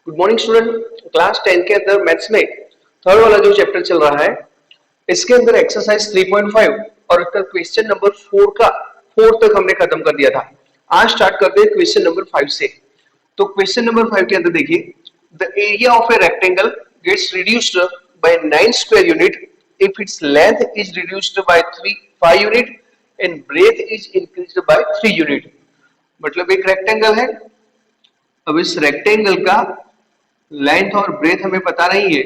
Good morning student. Class 10 के अंदर maths में थर्ड वाला जो चैप्टर चल रहा है इसके अंदर एक्सरसाइज 3.5 और इसका क्वेश्चन नंबर 4 का 4 तक हमने खत्म कर दिया था। आज स्टार्ट करते हैं क्वेश्चन नंबर 5 से। तो क्वेश्चन नंबर 5 के अंदर देखिए, the area of a rectangle gets reduced by 9 square unit if its length is reduced by 5 unit and breadth is increased by 3 unit. मतलब एक रेक्टेंगल है, अब इस रेक्टेंगल का लेंथ और ब्रेथ हमें पता नहीं है,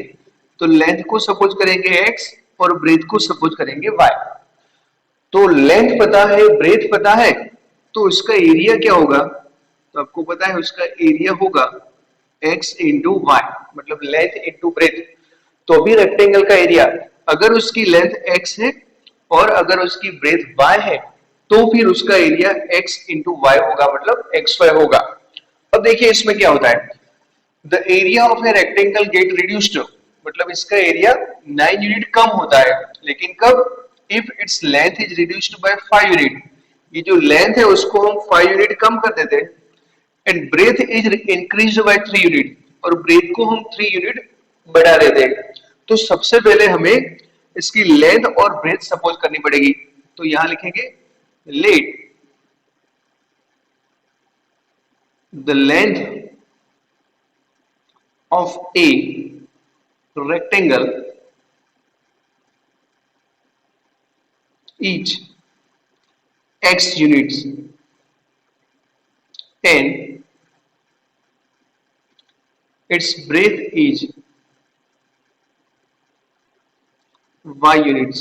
तो लेंथ को सपोज करेंगे x और ब्रेथ को सपोज करेंगे y। तो लेंथ पता है, ब्रेथ पता है, तो इसका एरिया क्या होगा? तो आपको पता है उसका एरिया होगा x इंटू वाई, मतलब लेंथ इंटू ब्रेथ। तो अभी रेक्टेंगल का एरिया अगर उसकी लेंथ x है और अगर उसकी ब्रेथ y है तो फिर उसका एरिया x इंटू वाई होगा, मतलब xy होगा। अब देखिए इसमें क्या होता है, the area of a rectangle gate reduced, मतलब इसका एरिया 9 यूनिट कम होता है, लेकिन कब? If its length is reduced by 5 unit, ये जो लेंथ है उसको हम 5 यूनिट कम कर देते हैं, and breadth is increased by 3 unit, और ब्रेथ को हम 3 यूनिट बढ़ा देते हैं। तो सबसे पहले हमें इसकी लेंथ और ब्रेथ सपोज करनी पड़ेगी। तो यहां लिखेंगे let the length of a rectangle each x units and its breadth is y units।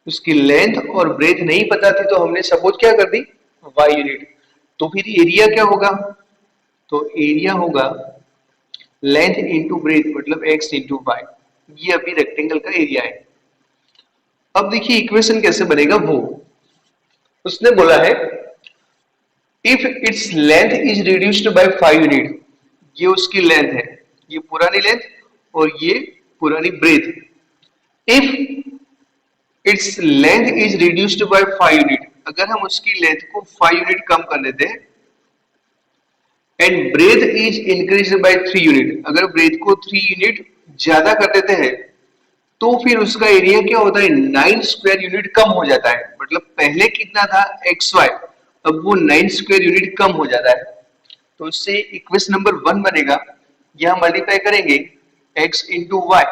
उसकी लेंथ और ब्रेथ नहीं पता थी तो हमने सपोज क्या कर दी, y यूनिट। तो फिर एरिया क्या होगा? तो एरिया होगा लेंथ इंटू ब्रेथ, मतलब x इंटू वाई। ये अभी रेक्टेंगल का एरिया है। अब देखिए इक्वेशन कैसे बनेगा वो उसने बोला है, if its length is reduced by 5 unit, ये उसकी लेंथ है, ये पुरानी लेंथ और ये पुरानी breadth. If its length is reduced by 5 unit, अगर हम उसकी लेंथ को 5 यूनिट कम कर देते हैं, and breadth is increased by 3 unit, अगर ब्रेथ को 3 यूनिट ज्यादा कर देते हैं, तो फिर उसका एरिया क्या होता है, 9 स्क्वायर यूनिट कम हो जाता है। मतलब पहले कितना था xy, अब वो 9 स्क्वायर यूनिट कम हो जाता है। तो इससे इक्वेशन नंबर 1 बनेगा, यहां मल्टीप्लाई करेंगे x इंटू वाई,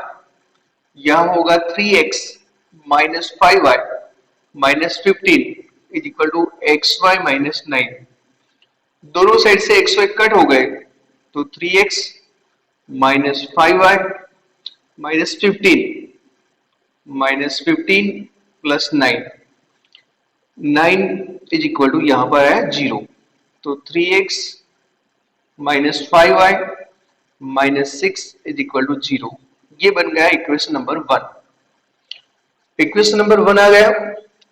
यहां होगा 3x minus 5y minus 15 is equal to xy minus 9। दोनों साइड से xy कट हो गए, तो 3x minus 5y minus 15 plus 9 is equal to यहां पर है 0। तो 3x minus 5y minus 6 is equal to 0। ये बन गया इक्वेशन नंबर 1। इक्वेशन नंबर 1 आ गया।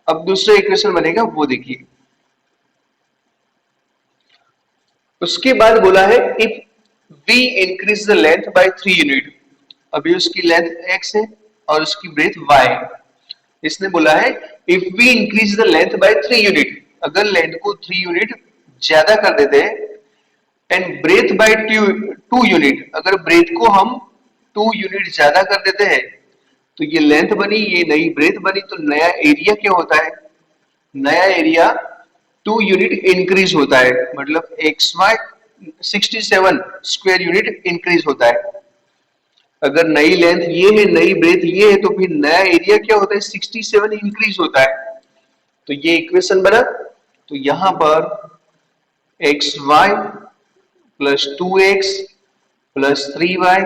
अब दूसरा इक्वेशन बनेगा वो देखिए, उसके बाद बोला है if we increase the length by 3 unit, अभी उसकी लेंथ x है और उसकी ब्रेथ y है। इसने बोला है if we increase the length by 3 unit, अगर लेंथ को 3 यूनिट ज्यादा कर देते हैं, एंड ब्रेथ बाय 2 यूनिट, अगर ब्रेथ को हम 2 यूनिट ज्यादा कर देते हैं, तो ये लेंथ बनी, ये नई ब्रेथ बनी, तो नया एरिया क्या होता है? नया एरिया 2 यूनिट इंक्रीज होता है, मतलब xy 67 स्क्वायर यूनिट इंक्रीज होता है। अगर नई लेंथ ये है, नई ब्रेथ ये है, तो फिर नया एरिया क्या होता है, 67 इंक्रीज होता है। तो ये इक्वेशन बना। तो यहां पर xy plus 2x plus 3y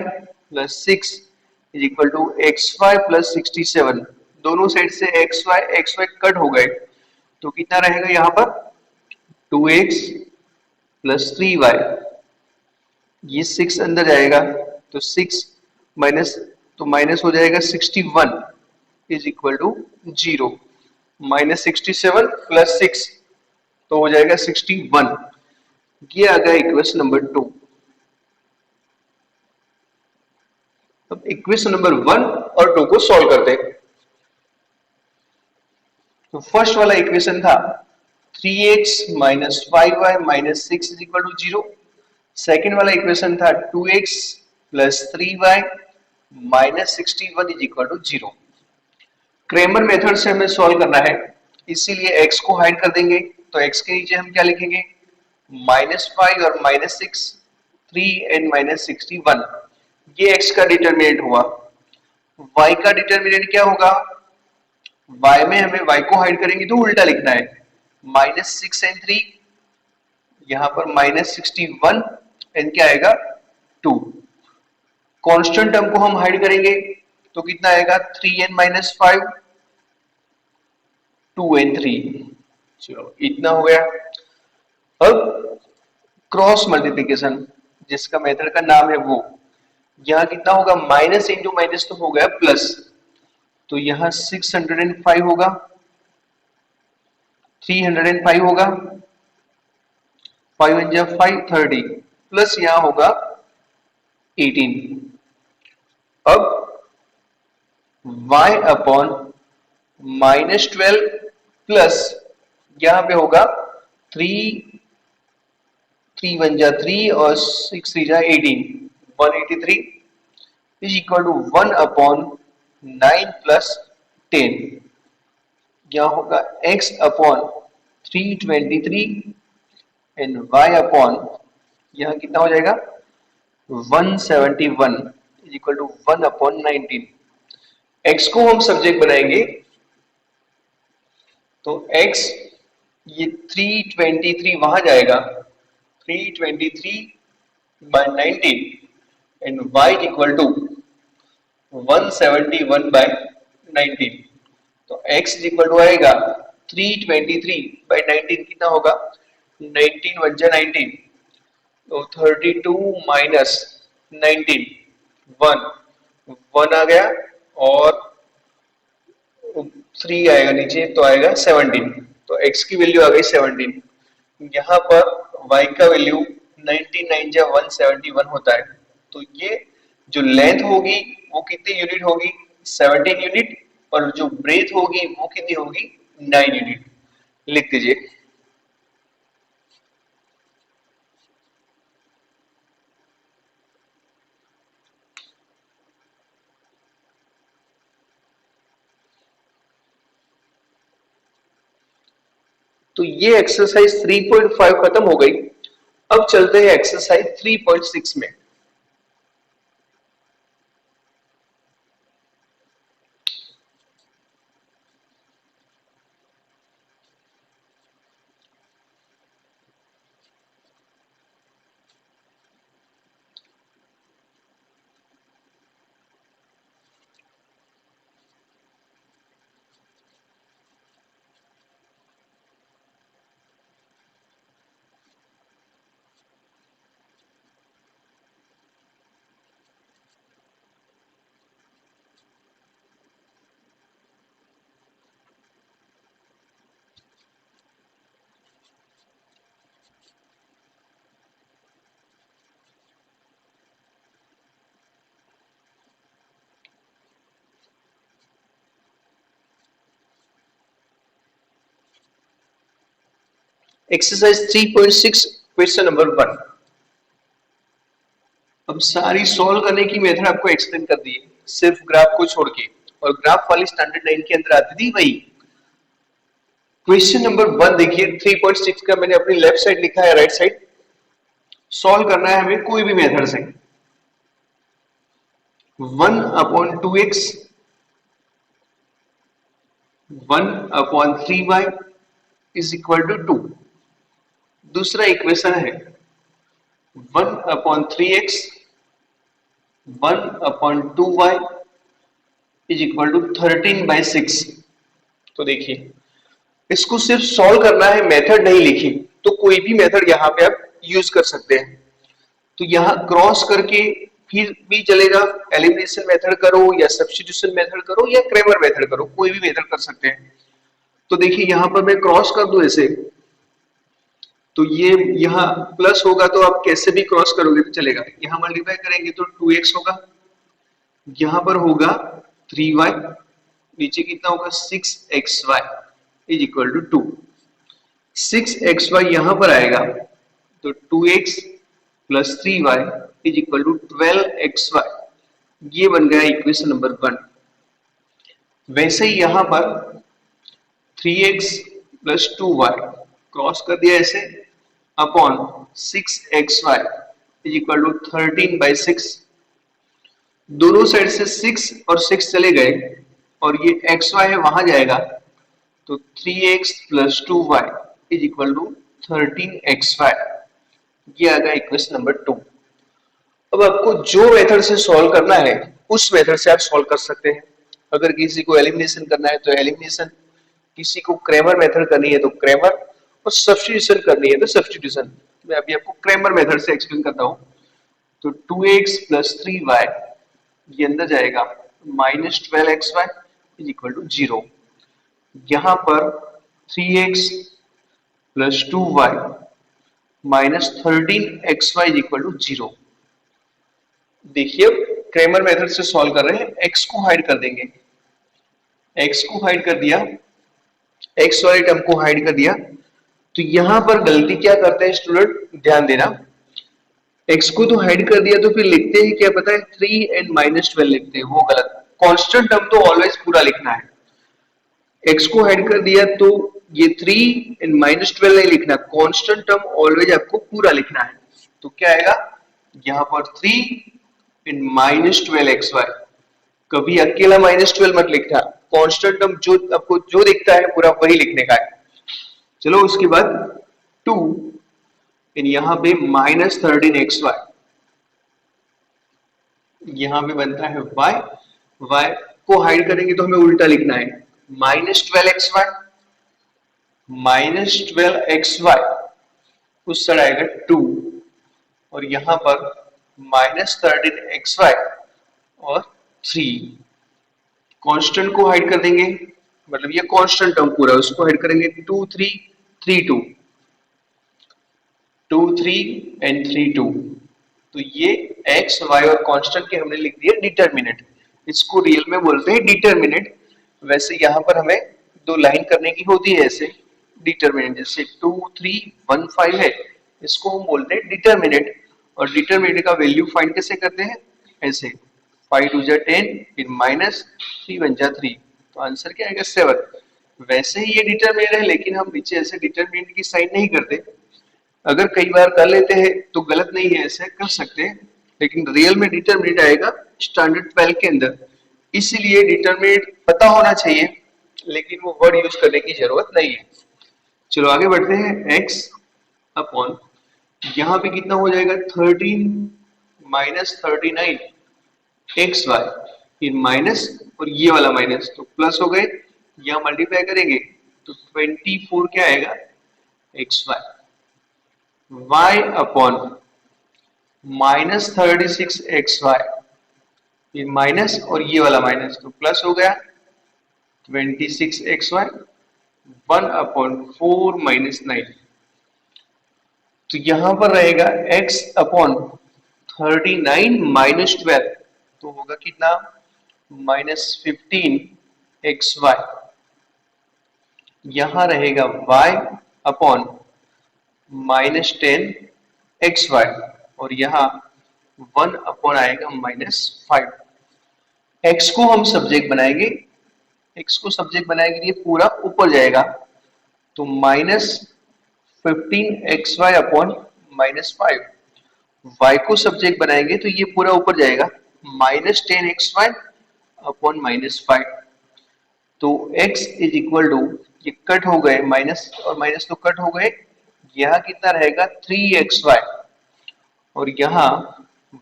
plus 6 is equal to xy plus 67। दोनों साइड से xy कट हो गए, तो कितना रहेगा यहां पर 2x प्लस 3y, ये 6 अंदर जाएगा, तो 6 माइनस, तो माइनस हो जाएगा 61 is equal to 0। Minus 67 plus 6 तो हो जाएगा 61। ये आ गया इक्वेशन नंबर 2। अब इक्वेशन नंबर 1 और 2 को सॉल्व करते हैं। तो फर्स्ट वाला इक्वेशन था 3x minus 5y minus 6 is equal to 0। Second वाला इक्वेशन था 2x plus 3y minus 61 is equal to 0। Cramer method से हमें सॉल्व करना है, इसीलिए x को हाइड कर देंगे। तो x के नीचे हम क्या लिखेंगे, -5 और -6, 3 एंड -61। ये x का डिटर्मिनेंट हुआ। y का डिटर्मिनेंट क्या होगा, y में हमें y को हाइड करेंगे तो उल्टा लिखना है, -6 एंड 3, यहां पर -61 एंड क्या आएगा 2। कांस्टेंट टर्म को हम हाइड करेंगे तो कितना आएगा, 3 एंड -5, 2 एंड 3। चलो इतना हो गया। अब क्रॉस मल्टीप्लिकेशन जिसका मेथड का नाम है वो, यहाँ कितना होगा, माइनस इंटू माइनस तो हो गया प्लस, तो यहाँ 605 होगा, 305 होगा, 5 and 5 30 प्लस यहाँ होगा 18। अब y अपॉन -12 प्लस यहाँ पे होगा 3 1 जा 3 और 6 3 जा 18, 183 इज इक्वल टू 1 अपॉन 9 प्लस 10। यहाँ होगा x upon 323 and y upon यहाँ कितना हो जाएगा 171 is equal to 1 upon 19। x को हम सब्जेक्ट बनाएंगे तो x ये 323 वहां जाएगा, 323 by 19 and y equal to 171 by 19। तो x इक्वल टू आएगा 323 by 19 कितना होगा, 19 1 जा 19, तो 32 माइनस 19 1 आ गया और 3 आएगा नीचे तो आएगा 17। तो x की वैल्यू आ गई 17। यहाँ पर y का वैल्यू 99 जा 171 होता है, तो ये जो लेंथ होगी वो कितनी यूनिट होगी, 17 यूनिट, और जो ब्रेथ होगी वो कितनी होगी, 9 यूनिट। लिख दीजिए। तो ये एक्सरसाइज 3.5 खत्म हो गई। अब चलते हैं एक्सरसाइज 3.6 में। Exercise 3.6 question number 1। अब सारी सॉल्व करने की मेथड आपको एक्सप्लेन कर दी है, सिर्फ ग्राफ को छोड़ के, और ग्राफ वाली स्टैंडर्ड 9 के अंदर आती थी वही। क्वेश्चन नंबर 1 देखिए, 3.6 का मैंने अपनी लेफ्ट साइड लिखा है, राइट साइड सॉल्व करना है हमें कोई भी मेथड से। 1 upon 2x 1 upon 3y is equal to 2। दूसरा इक्वेशन है 1 upon 3x 1 upon 2y is equal to 13/6। तो देखिए इसको सिर्फ सॉल्व करना है, मेथड नहीं लिखी, तो कोई भी मेथड यहां पे आप यूज कर सकते हैं। तो यहां क्रॉस करके फिर भी चलेगा, एलिमिनेशन मेथड करो या सब्स्टिट्यूशन मेथड करो या क्रेमर मेथड करो, कोई भी मेथड कर सकते हैं। तो देखिए यहां पर मैं क्रॉस कर दूं ऐसे, तो ये यहाँ प्लस होगा तो आप कैसे भी क्रॉस करोगे तो चलेगा। यहाँ मल्टीप्लाई करेंगे तो 2x होगा, यहाँ पर होगा 3y, नीचे कितना होगा 6xy is equal to 2। 6xy यहाँ पर आएगा तो 2x plus 3y is equal to 12xy। ये बन गया इक्वेशन नंबर 1। वैसे ही यहां पर 3x प्लस 2y क्रॉस कर दिया ऐसे upon 6xy is equal to 13/6। दोनों साइड से 6 और 6 चले गए और ये xy है वहां जाएगा, तो 3x plus 2y is equal to 13xy। ये आ गया इक्वेशन नंबर 2। अब आपको जो मेथड से सॉल्व करना है उस मेथड से आप सॉल्व कर सकते हैं। अगर किसी को एलिमिनेशन करना है तो एलिमिनेशन, किसी को क्रैमर मेथड करनी है तो क्रैमर, और सब्स्टिट्यूशन करनी है तो सब्स्टिट्यूशन। मैं अभी आपको क्रैमर मेथड से एक्सप्लेन करता हूं। तो 2x प्लस 3y ये अंदर जाएगा, minus 12xy is equal to 0। यहां पर 3x plus 2y minus 13xy is equal to 0। देखिए क्रेमर मेथड से सॉल्व कर रहे हैं, x को हाइड कर देंगे, x को हाइड कर दिया, x वाले टर्म को हाइड कर दिया। तो यहां पर गलती क्या करते हैं स्टूडेंट, ध्यान देना, x को तो हाइड कर दिया तो फिर लिखते हैं क्या पता है, 3 एंड माइनस 12 लिखते हैं, वो गलत। कांस्टेंट टर्म तो ऑलवेज पूरा लिखना है। x को हाइड कर दिया तो ये 3 एंड माइनस 12 नहीं लिखना, कांस्टेंट टर्म ऑलवेज आपको पूरा लिखना है। तो क्या आएगा यहां पर 3 एंड माइनस 12xy। कभी अकेला माइनस 12 मत लिखना, कांस्टेंट टर्म जो आपको जो दिखता है पूरा वही लिखने का है। चलो उसके बाद 2 एंड यहां पे माइनस 13xy, यहां पे बनता है y, y को हाइड करेंगे तो हमें उल्टा लिखना है, माइनस 12xy, माइनस 12xy उस साइड आएगा 2, और यहां पर माइनस 13xy और 3। कांस्टेंट को हाइड कर देंगे, मतलब ये कांस्टेंट टर्म पूरा उसको हाइड करेंगे, 2 3 3 2 2 3 एंड 3 2। तो ये x y और कांस्टेंट के हमने लिख दिया डिटरमिनेंट, इसको रियल में बोलते हैं डिटरमिनेंट। वैसे यहाँ पर हमें दो लाइन करने की होती है ऐसे डिटरमिनेंट, जैसे 2 3 1 5 है, इसको हम बोलते हैं डिटरमिनेंट। और डिटरमिनेंट का वैल्यू फाइंड कैसे करते हैं, ऐसे 5 2 जा 10 फिर माइनस 3 1 जा 3, तो आंसर क्या आएगा 7। वैसे ही ये डिटरमिनेंट है लेकिन हम नीचे ऐसे डिटरमिनेंट की साइन नहीं करते, अगर कई बार कर लेते हैं तो गलत नहीं है, ऐसे कर सकते हैं, लेकिन रियल में डिटरमिनेंट आएगा स्टैंडर्ड 12 के अंदर। इसीलिए डिटरमिनेंट पता होना चाहिए लेकिन वो वर्ड यूज करने की जरूरत नहीं है। चलो आगे बढ़ते हैं, x अपॉन यहाँ पे कितना हो जाएगा 13 माइनस 39 एक्स वाई, फिर माइनस और ये वाला माइनस तो प्लस हो गए, यहाँ मल्टीप्लाई करेंगे तो 24 क्या आएगा x y, y upon minus 36xy, ये माइनस और ये वाला माइनस तो प्लस हो गया 26xy, 1 अपॉन 4 माइनस 9। तो यहां पर रहेगा x अपॉन 39 माइनस 12, तो होगा कितना माइनस 15xy। यहां रहेगा y अपॉन माइनस 10xy, और यहाँ 1 अपॉन आएगा माइनस 5। x को हम सब्जेक्ट बनाएंगे, x को सब्जेक्ट बनाएंगे ये पूरा ऊपर जाएगा, तो minus 15xy upon minus 5। y को सब्जेक्ट बनाएंगे तो ये पूरा ऊपर जाएगा, माइनस 10xy अपॉन माइनस 5। तो x इज इक्वल टू, ये कट हो गए, माइनस और माइनस तो कट हो गए, यहाँ कितना रहेगा 3xy, और यहाँ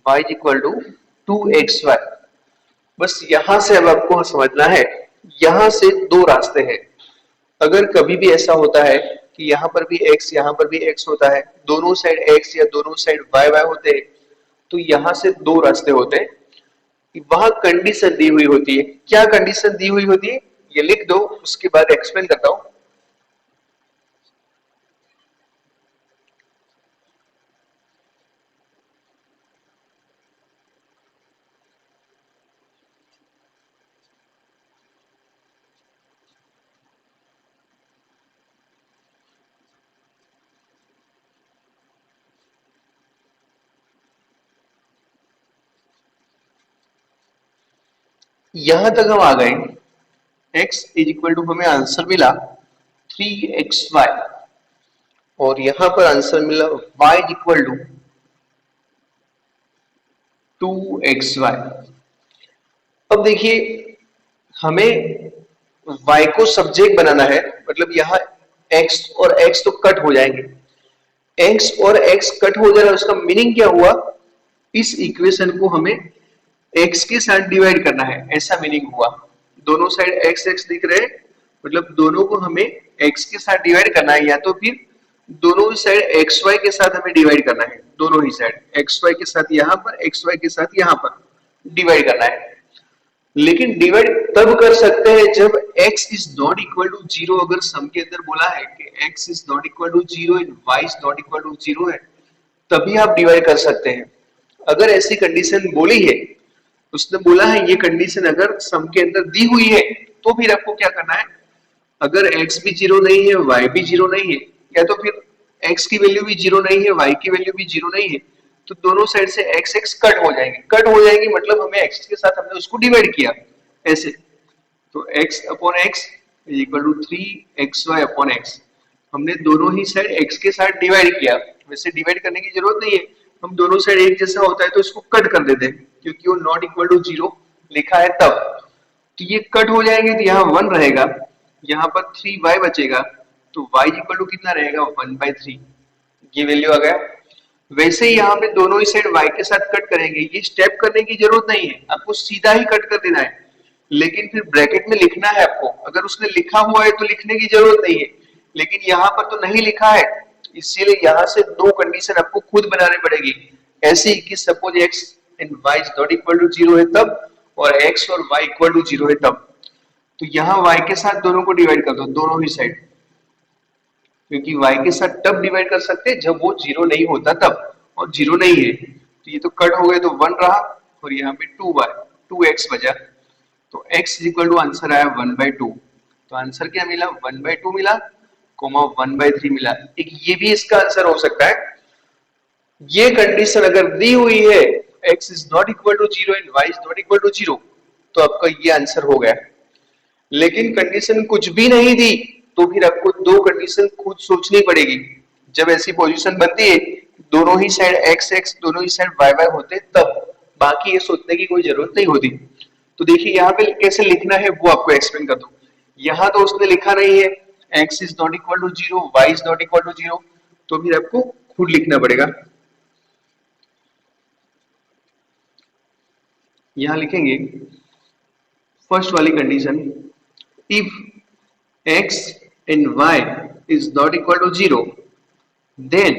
y is equal to 2xy। बस यहां से अब आपको समझना है, यहां से दो रास्ते हैं। अगर कभी भी ऐसा होता है कि यहाँ पर भी x यहाँ पर भी x होता है, दोनों साइड x या दोनों साइड y होते हैं, तो यहां से दो रास्ते होते हैं। वहां कंडीशन दी हुई होती है, क्या कंडीशन दी हुई होती है ये लिख दो, उसके बाद एक्सप्लेन करता हूं। यहां तक हम आ गए, x इज इक्वल टू हमें आंसर मिला 3xy और यहां पर आंसर मिला y is equal to 2xy। अब देखिए हमें y को सब्जेक्ट बनाना है, मतलब यहाँ x और x तो कट हो जाएंगे, x और x कट हो जा रहा है, उसका मीनिंग क्या हुआ, इस इक्वेशन को हमें x के साथ डिवाइड करना है, ऐसा मीनिंग हुआ। दोनों साइड x x दिख रहे हैं, मतलब दोनों को हमें x के साथ डिवाइड करना है, या तो फिर दोनों ही साइड xy के साथ हमें डिवाइड करना है, दोनों ही साइड xy के साथ यहाँ पर, xy के साथ यहाँ पर डिवाइड करना है। लेकिन डिवाइड तब कर सकते हैं जब x is not equal to zero. अगर सम के अंदर बोला है कि x is not equal to zero and y is not equal to zero है, तभी आप डिवाइड कर सकते हैं। अगर ऐसी कंडीशन बोली है, उसने बोला है ये कंडीशन अगर सम के अंदर दी हुई है, तो फिर आपको क्या करना है, अगर x भी जीरो नहीं है, y भी जीरो नहीं है, या तो फिर x की वैल्यू भी जीरो नहीं है, y की वैल्यू भी जीरो नहीं है, तो दोनों साइड से x x कट हो जाएंगे। कट हो जाएंगे मतलब हमें x के साथ हमने उसको डिवाइड किया ऐसे। तो x upon x is equal to 3xy upon x। हमने दोनों ही साइड x के साथ डिवाइड किया, वैसे डिवाइड करने की जरूरत नहीं है, हम दोनों साइड एक जैसा होता है तो इसको कट कर देते हैं, क्योंकि वो नॉट इक्वल टू जीरो लिखा है तब। तो ये कट हो जाएंगे तो यहाँ 1 रहेगा, यहाँ पर 3y बचेगा, तो y इक्वल टू कितना रहेगा, 1/3। ये वैल्यू आ गया। वैसे ही यहाँ पे दोनों ही साइड y के साथ कट करेंगे, ये स्टेप करने की जरूरत नहीं है, आपको सीधा ही कट कर देना है, लेकिन फिर ब्रैकेट में लिखना है आपको। अगर उसने लिखा हुआ है तो लिखने की जरूरत नहीं है, लेकिन यहाँ पर तो नहीं लिखा है, इसीलिए यहाँ से दो कंडीशन आपको खुद बनानी पड़ेगी। ऐसे ही कि suppose x and y is not equal to zero है तब, और x और y इक्वल टू जीरो है तब। तो यहाँ y के साथ दोनों को डिवाइड कर दो, दोनों ही साइड, क्योंकि y के साथ तब डिवाइड कर सकते हैं जब वो जीरो नहीं होता तब, और जीरो नहीं है तो ये तो कट हो गए, तो 1 रहा और यहाँ पे 2y 2x बचा। तो x is equal to answer आया 1/2। तो आंसर क्या मिला, 1/2 मिला, कोमा 1/3 मिला। एक ये भी इसका आंसर हो सकता है। ये कंडीशन अगर दी हुई है x is not equal to zero and y is not equal to zero, तो आपका ये आंसर हो गया। लेकिन कंडीशन कुछ भी नहीं दी, तो फिर आपको दो कंडीशन खुद सोचनी पड़ेगी। जब ऐसी पोजीशन बनती है, दोनों ही साइड x x दोनों ही साइड y y होते तब, बाकी ये सोचने की कोई जरूरत नहीं होती। तो देखिए यहाँ पे कैसे लिखना है वो आपको एक्सप्लेन कर दूं। यहाँ तो उसने लिखा नहीं है x is not equal to zero, y is not equal to zero, तो फिर आपको खुद लिखना पड़ेगा। यहाँ लिखेंगे फर्स्ट वाली condition, if x and y is not equal to zero, then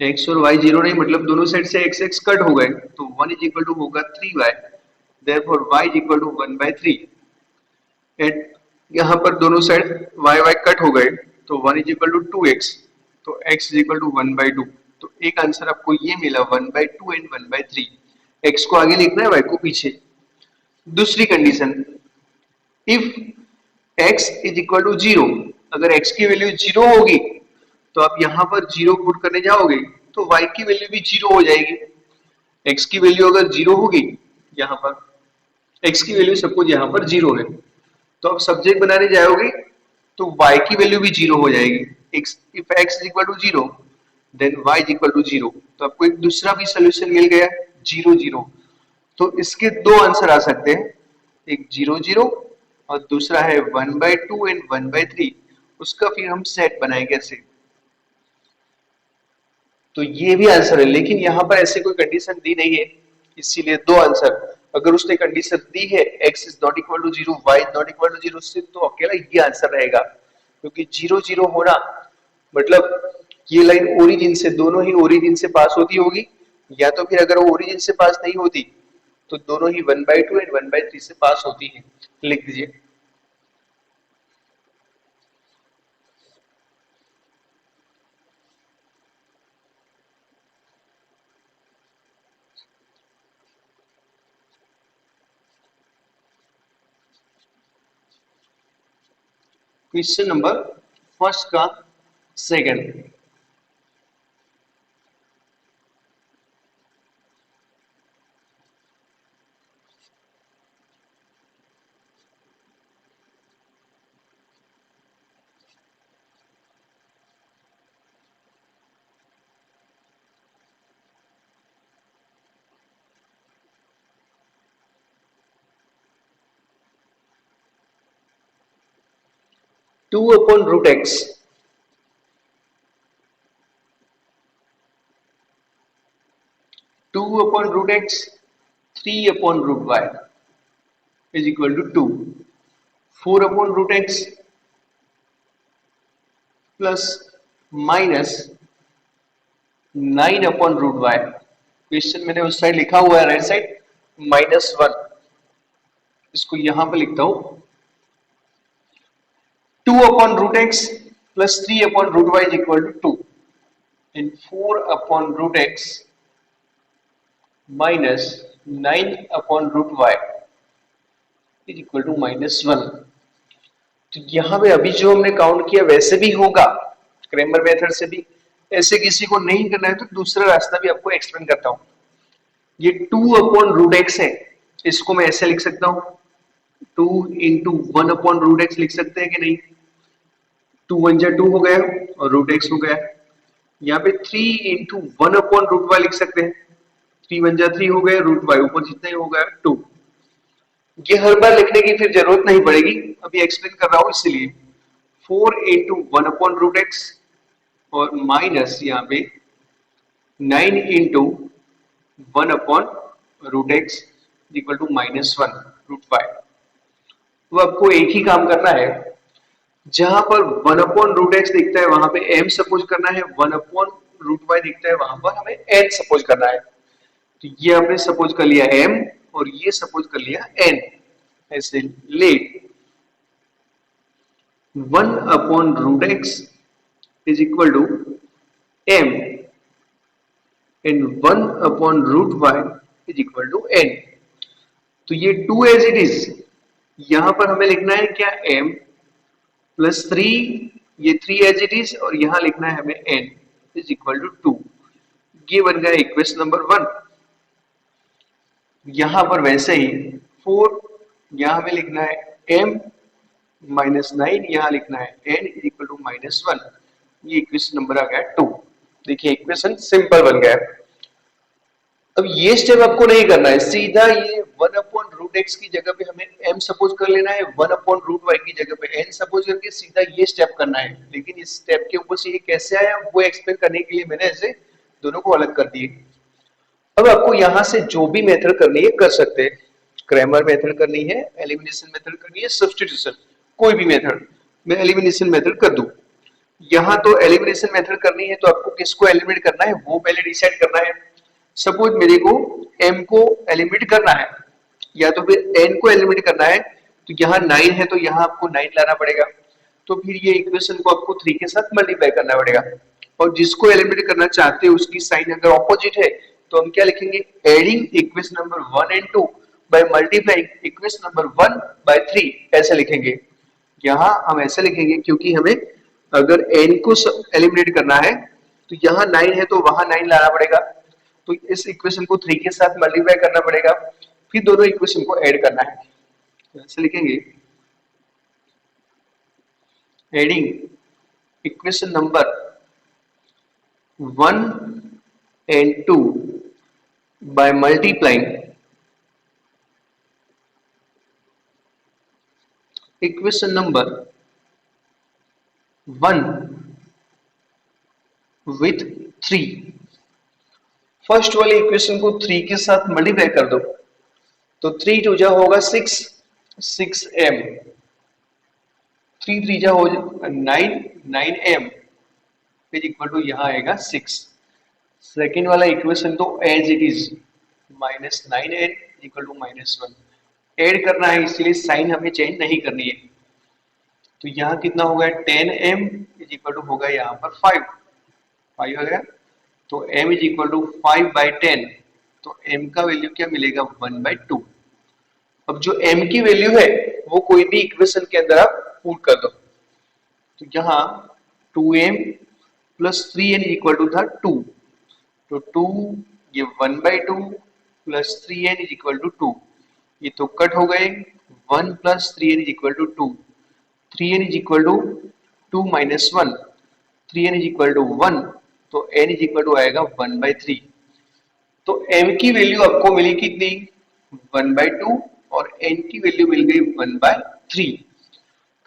x और y जीरो नहीं, मतलब दोनों साइड से x x कट हो गए, तो 1 इज इक्वल टू होगा 3y, therefore y is equal to 1/3। And यहाँ पर दोनों साइड y y कट हो गए, तो 1 इज इक्वल टू 2x, तो x इज इक्वल टू 1/2। तो एक आंसर आपको ये मिला 1/2 एंड 1/3। x को आगे लिखना है, y को पीछे। दूसरी condition, if x is equal to zero, अगर x की वैल्यू जीरो होगी तो आप यहाँ पर जीरो पुट करने जाओगे तो y की वैल्यू भी जीरो हो जाएगी। x की वैल्यू अगर जीरो होगी, यहाँ पर x की वैल्यू सपोज यहाँ पर जीरो है, तो आप सब्जेक्ट बनाने जाओगे तो y की वैल्यू भी जीरो हो जाएगी। If x is equal to zero then y is equal to zero. तो आपको एक दूसरा भी सोल्यूशन मिल गया, जीरो जीरो। तो इसके दो आंसर आ सकते हैं, एक जीरो जीरो और दूसरा है 1/2 एंड 1/3। उसका फिर हम सेट बनाएंगे ऐसे। तो ये भी आंसर है, लेकिन यहाँ पर ऐसे कोई कंडीशन दी नहीं है, इसीलिए दो आंसर। अगर उसने कंडीशन दी है x is not equal to zero, y is not equal to zero, तो अकेला ये आंसर रहेगा, क्योंकि जीरो जीरो होना मतलब ये लाइन ओरिजिन से, दोनों ही ओरिजिन से पास होती होगी, या तो फिर अगर वो ओरिजिन से पास नहीं होती तो दोनों ही 1/2 एंड 1/3 से पास होती है। लिख दीजिए। क्वेश्चन नंबर फर्स्ट का second, 2 upon root x 2 upon root x 3 upon root y is equal to 2. 4 upon root x plus minus 9 upon root y. Question मैंने उस साइड लिखा हुआ है राइट साइड -1, इसको यहां पे लिखता हूं 2 upon root x plus 3 upon root y is equal to 2 and 4 upon root x minus 9 upon root y is equal to -1. तो यहां पे अभी जो हमने काउंट किया वैसे भी होगा क्रैमर मेथड से भी, ऐसे किसी को नहीं करना है तो दूसरा रास्ता भी आपको एक्सप्लेन करता हूं. ये 2 अपॉन रूट एक्स है, इसको मैं ऐसे लिख सकता हूं 2 इंटू 1 अपॉन रूट एक्स लिख सकते हैं कि नहीं. 2 1 जा 2 हो गया और रूट एक्स हो गया. यहाँ पे 3 इंटू 1 अपॉन रूट वाई लिख सकते हैं. 3 1 जा 3 हो गया, रूट वाई ऊपर जितना ही हो गया 2. ये हर बार लिखने की फिर जरूरत नहीं पड़ेगी, अभी एक्सप्लेन कर रहा हूं इसलिए. 4 इंटू 1 अपॉन रूट एक्स और माइनस यहाँ पे 9 into 1 upon root x equal to -1 root 5. तो आपको एक ही काम करना है, जहां पर 1 अपॉन रूट एक्स दिखता है वहां पे m सपोज करना है, 1 अपॉन रूट y दिखता है वहां पर हमें n सपोज करना है. तो ये हमने सपोज कर लिया m और ये सपोज कर लिया n. ऐसे let 1 upon root x is equal to m and 1 upon root y is equal to n. तो ये 2 एज इट इज, यहां पर हमें लिखना है क्या m प्लस 3, ये 3 एज इट इज और यहां लिखना है हमें n इज इक्वल टू 2. ये बन गया इक्वेशन नंबर 1. यहां पर वैसे ही 4 यहां हमें लिखना है m माइनस 9, यहां लिखना है n इज इक्वल टू -1. ये इक्वेशन नंबर आ गया 2. देखिए इक्वेशन सिंपल बन गया. अब ये स्टेप आपको नहीं करना है, सीधा ये 1 अपॉन रूट एक्स की जगह पे हमें m सपोज कर लेना है, 1 अपॉन रूट y की जगह पे n सपोज करके सीधा ये स्टेप करना है. लेकिन इस स्टेप के ऊपर से ये कैसे आया वो एक्सप्लेन करने के लिए मैंने ऐसे दोनों को अलग कर दिए. अब आपको यहां से जो भी मेथड करनी है कर सकते हैं. क्रैमर मेथड करनी है, एलिमिनेशन मेथड करनी है, सब्स्टिट्यूशन, कोई भी मेथड. मैं एलिमिनेशन मेथड कर दूं. यहां तो एलिमिनेशन मेथड करनी है तो आपको किसको एलिमिनेट करना है वो पहले डिसाइड करना है. सपोज मेरे को m को एलिमिनेट करना है या तो फिर n को एलिमिनेट करना है, तो यहाँ 9 है तो यहाँ आपको 9 लाना पड़ेगा. तो फिर ये इक्वेशन को आपको 3 के साथ मल्टीप्लाई करना पड़ेगा. और जिसको एलिमिनेट करना चाहते हैं उसकी साइन अगर ऑपोजिट है तो हम क्या लिखेंगे, adding equation number 1 and 2 by multiplying equation number 1 by 3, ऐसे लिखेंगे. यहाँ हम ऐसे लिखेंगे क्योंकि हमें अगर n को एलिमिनेट करना है तो यहाँ 9 है तो वहां 9 लाना पड़ेगा. तो इस इक्वेशन को 3 के साथ मल्टीप्लाई करना पड़ेगा, फिर दोनों इक्वेशन को ऐड करना है. ऐसे लिखेंगे adding equation number 1 and 2 by multiplying equation number 1 with 3. First वाली इक्वेशन को 3 के साथ मल्टीप्लाई कर दो तो 3 2 जा होगा 6, 6m, 3 3 जा हो 9, 9m इज इक्वल टू यहाँ आएगा 6. सेकेंड वाला इक्वेशन तो as it is -9n equal to -1. Add करना है इसलिए साइन हमें चेंज नहीं करनी है. तो यहाँ कितना होगा 10m इज इक्वल टू होगा यहाँ पर 5 हो गया. तो m इज इक्वल टू 5/10, तो m का वैल्यू क्या मिलेगा 1/2. अब जो m की वैल्यू है वो कोई भी इक्वेशन के अंदर आप पुट कर दो. तो यहाँ 2m plus 3n equal to था 2, तो 2 ये 1/2 plus 3n is equal to 2, ये तो कट हो गए. 1 plus 3n is equal to 2, 3n is equal to 2 minus 1, 3n is equal to 1, तो n इज इक्वल टू आएगा 1/3. तो m की वैल्यू आपको मिली कितनी 1/2 और n की वैल्यू मिल गई 1/3.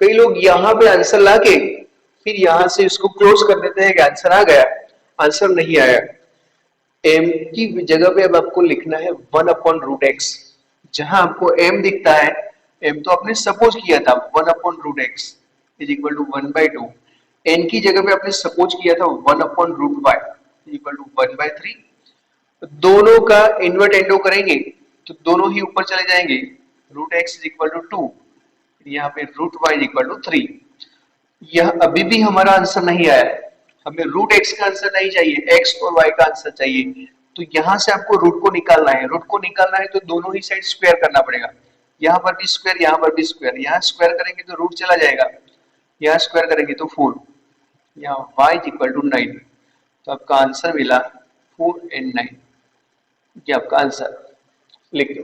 कई लोग यहाँ पे आंसर लाके फिर यहाँ से इसको क्लोज कर देते हैं कि आंसर आ गया, आंसर नहीं आया। m की जगह पे अब आपको लिखना है 1/√x। जहां आपको m दिखता है, m तो आपने सपोज किया था 1/√x is equal to 1/2। n की जगह पे आपने सपोज किया था 1/√y इज इक्वल टू 1/3। दोनों का इन्वर्ट एंडो करेंगे तो दोनों ही ऊपर चले जाएंगे। √x इज इक्वल टू 2, यहाँ पे √y इज इक्वल टू 3। यह अभी भी हमारा आंसर नहीं आया है, हमें √x का आंसर नहीं चाहिए, x और y का आंसर चाहिए। तो यहां से आपको रूट को निकालना है, रूट को निकालना है तो दोनों ही साइड स्क्वायर करना पड़ेगा। यहाँ पर भी स्क्वायर, यहाँ पर भी स्क्वायर। यहाँ स्क्वायर करेंगे तो रूट चला जाएगा, यहाँ स्क्वायर करेंगे तो 4, यहाँ y इज इक्वल टू 9। तो आपका आंसर मिला 4 and 9। ये आपका आंसर लिख दो।